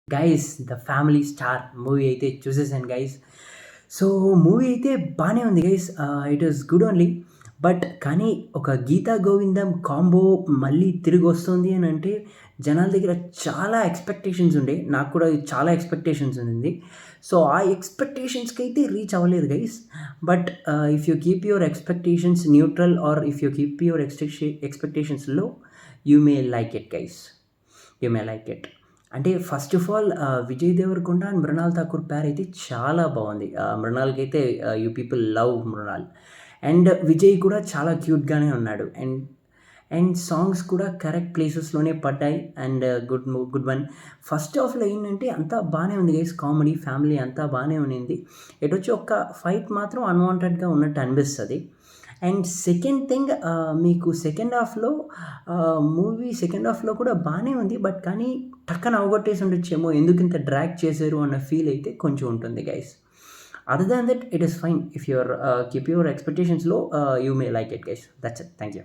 Guys 'the family star' movie అయితే చూసేసాను guys. So, movie అయితే బానే ఉంది guys. It is good only. But కానీ ఒక 'గీతా గోవిందం' కాంబో మళ్ళీ తిరిగొస్తుంది అనంటే జనాల దగ్గర చాలా ఎక్స్‌పెక్టేషన్స్ ఉండే. నాకు కూడా చాలా ఎక్స్‌పెక్టేషన్స్ ఉండింది. సో, ఆ ఎక్స్‌పెక్టేషన్స్‌కైతే రీచ్ అవ్వలేదు guys. But if you keep your expectations neutral or if you keep your expectations low, you may like it guys. You may like it. అంటే first of all 'Vijay Deverakonda and Mrunal Thakur' pair అయితే చాలా బావుంది. మృణాల్‌కైతే you people love Mrunal. And Vijay కూడా చాలా క్యూట్‌గానే ఉన్నాడు. And and songs కూడా కరెక్ట్ ప్లేసెస్‌లోనే పడ్డాయి. And good one. ఫస్ట్ హాఫ్‌లో ఏంటంటే అంతా బానే ఉంది గైస్. కామెడీ, ఫ్యామిలీ అంతా బానే ఉండింది. ఎటొచ్చి ఒక్క ఫైట్ మాత్రం అన్‌వాంటెడ్‌గా ఉన్నట్టు అనిపిస్తది. అండ్ సెకండ్ థింగ్, మీకు సెకండ్ హాఫ్‌లో కూడా బానే ఉంది. బట్ కానీ టక్కన అవగొట్టేసి ఉండొచ్చేమో, ఎందుకింత డ్రాగ్ చేశారు అన్న ఫీల్ అయితే కొంచెం ఉంటుంది guys. Other than that it is fine. If your keep your expectations low, you may like it guys. That's it. Thank you.